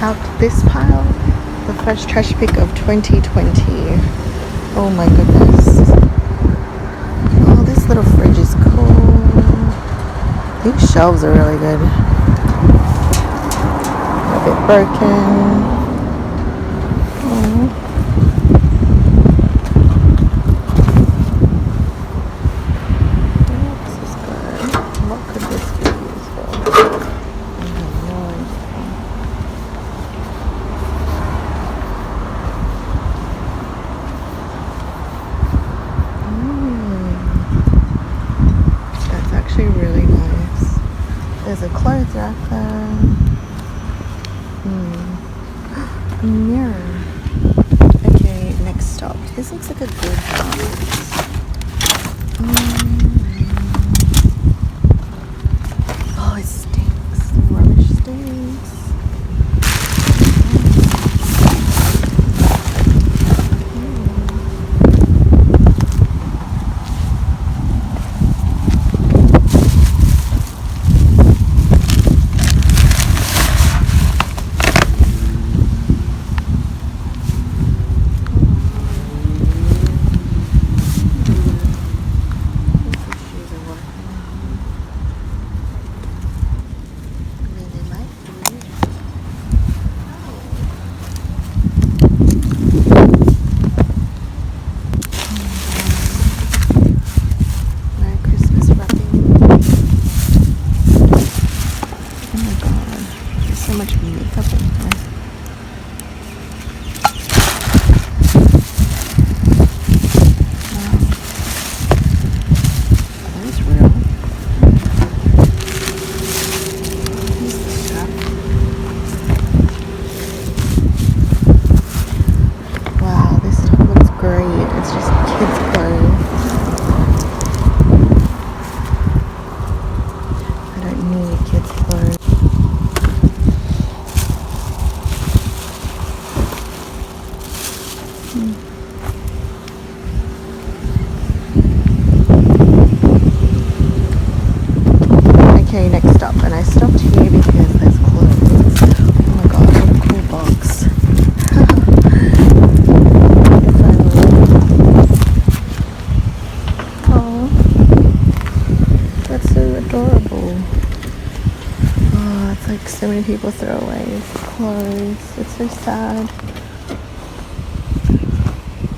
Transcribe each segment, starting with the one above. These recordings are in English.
out this pile, the first trash pick of 2020. Oh my goodness. Oh, this little fridge is cool. These shelves are really good. A bit broken. Oh. This is good. What could this be used for? I have no idea. That's actually really nice. There's a clothes rack there. A mirror. Okay, next stop. This looks like a good house. Oh, it stinks. The rubbish stinks. Okay, next stop, and I stopped here because there's clothes. Oh my god, what a cool box. Oh, that's so adorable. Oh, it's like so many people throw away clothes. It's so sad.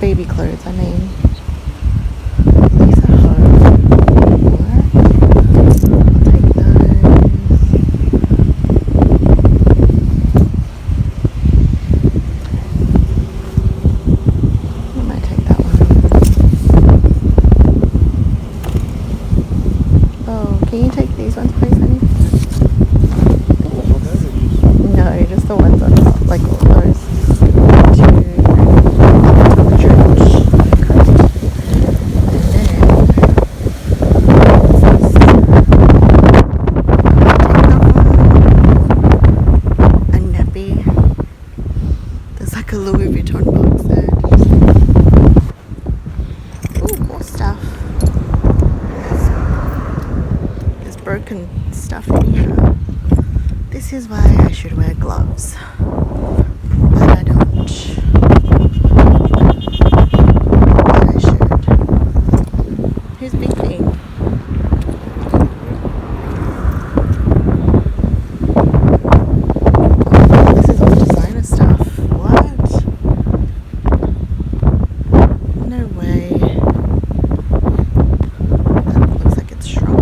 Baby clothes, I mean. These are home. Can you take these ones, please, honey? No, just the ones on top, like all those. A nappy. There's like a Louis Vuitton box there. Ooh, more stuff. Broken stuff in here. This is why I should wear gloves, but I don't. But I should. Who's beeping? Oh, this is all designer stuff. What? No way. That looks like it's shrunk.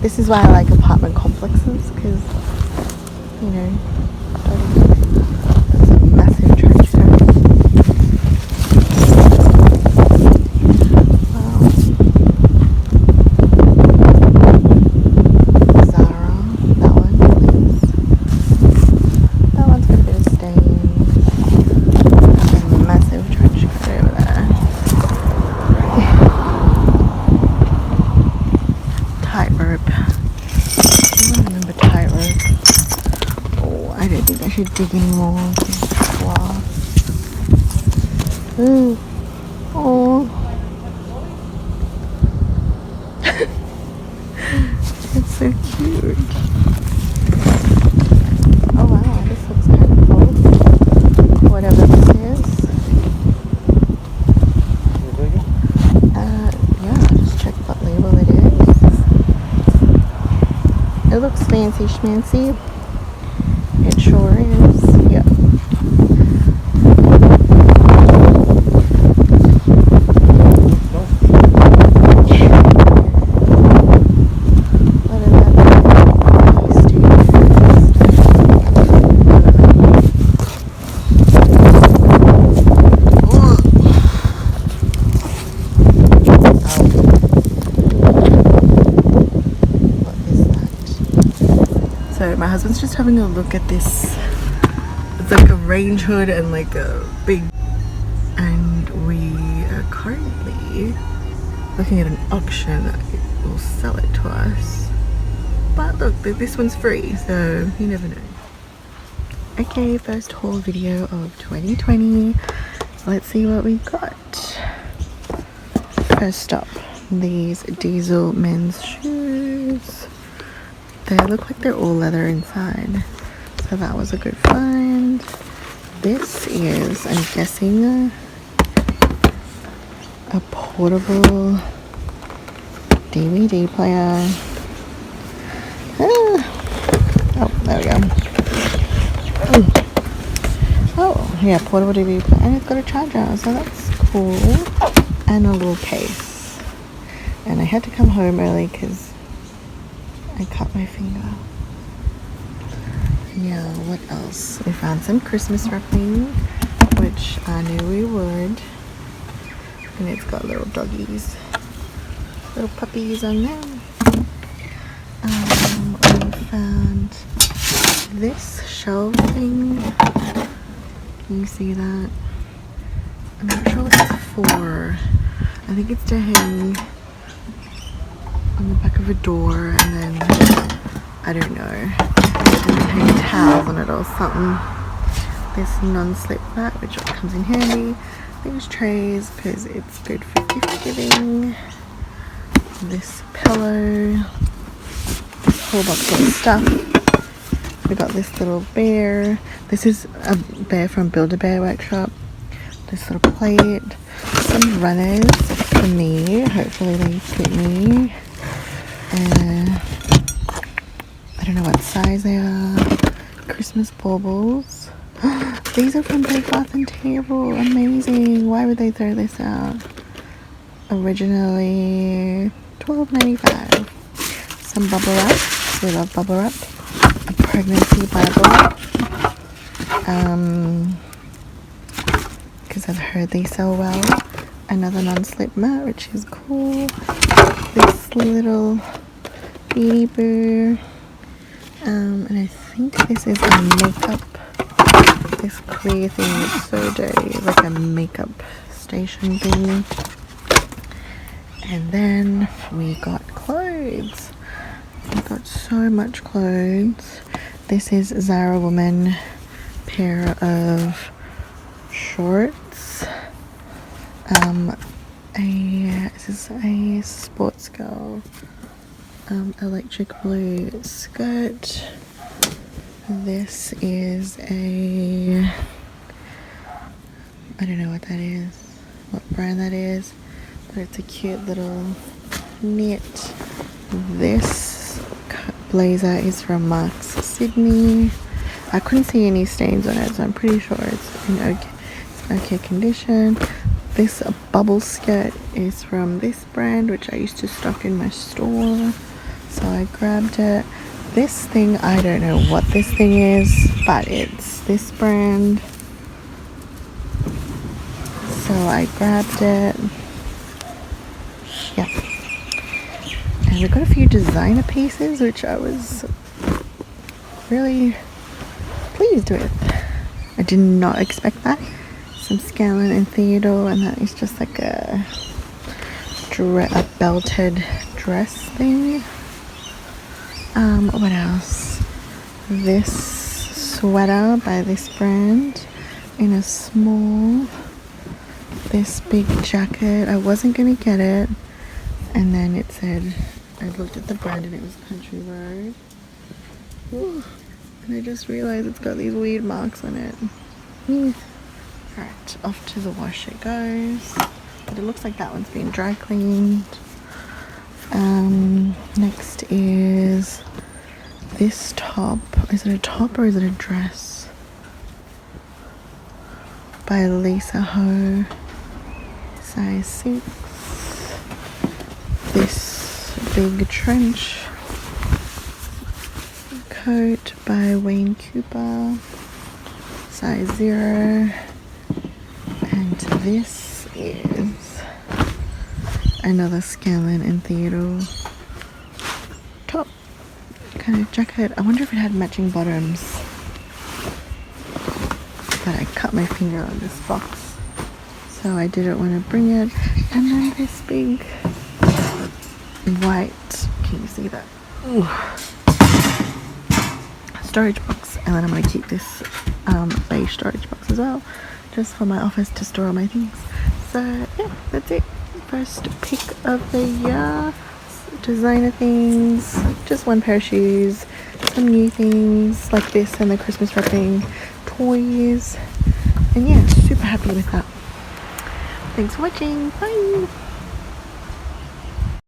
This is why I like apartment complexes, because, you know, that's a massive transfer. Wow. Zara, that one, please. That one's got a bit of stain. And a massive trench coat over there. I should dig in more of this cloth. Ooh. Oh. It's so cute. Oh wow, this looks kind of cool. Whatever this is. Yeah, just check what label it is. It looks fancy schmancy. It sure is. Yeah. So my husband's just having a look at this. It's like a range hood and like a big, and we are currently looking at an auction that will sell it to us. But look, this one's free, so you never know. Okay, first haul video of 2020. Let's see what we got. First up, these Diesel men's shoes. They look like they're all leather inside, so that was a good find. This is, I'm guessing, a portable DVD player. Oh, there we go. Oh, yeah, portable DVD player, and it's got a charger, so that's cool. And a little case. And I had to come home early because I cut my finger. Yeah, what else? We found some Christmas wrapping, which I knew we would. And it's got little doggies, little puppies on them. We found this shelf thing. Can you see that? I'm not sure what it's for. I think it's to hang on the back of a door, and then I don't know, and then hang towels on it or something. This non-slip mat, which comes in handy. These trays because it's good for gift giving. This pillow. This whole box of stuff. We got this little bear. This is a bear from Build-A-Bear Workshop. This little plate. Some runners for me. Hopefully they fit me. I don't know what size they are. Christmas baubles. These are from Bed Bath & Table. Amazing. Why would they throw this out? Originally $12.95. Some bubble wrap. We love bubble wrap. A pregnancy Bible. Because I've heard they sell well. Another non-slip mat, which is cool. This little Beanie Boo. And I think this is a makeup. This clear thing is so dirty. It's like a makeup station thing. And then we got clothes. We got so much clothes. This is Zara Woman pair of shorts. This is a sports girl electric blue skirt. This is a, I don't know what that is, what brand that is, but it's a cute little knit. This blazer is from Marks Sydney. I couldn't see any stains on it, so I'm pretty sure it's in okay condition. This bubble skirt is from this brand, which I used to stock in my store, so I grabbed it. This thing, I don't know what this thing is, but it's this brand, so I grabbed it. Yeah. And we got a few designer pieces, which I was really pleased with. I did not expect that. Some Scanlan and Theodore, and that is just like a belted dress thing. What else? This sweater by this brand in a small. This big jacket. I wasn't gonna get it, and then it said, I looked at the brand and it was Country Road. Ooh. And I just realized it's got these weird marks on it. Alright, off to the wash it goes. But it looks like that one's been dry cleaned. Next is this top. Is it a top or is it a dress? By Lisa Ho. Size 6. This big trench coat by Wayne Cooper, size 0. And this is another Scanlan and Theodore top kind of jacket. I wonder if it had matching bottoms, but I cut my finger on this box, so I didn't want to bring it. And then this big white, can you see that? Ooh. Storage box, and then I'm going to keep this beige storage box as well, just for my office to store all my things. So yeah, that's it. First pick of the year. Designer things, just one pair of shoes, some new things like this and the Christmas wrapping, toys, and yeah, super happy with that. Thanks for watching. Bye.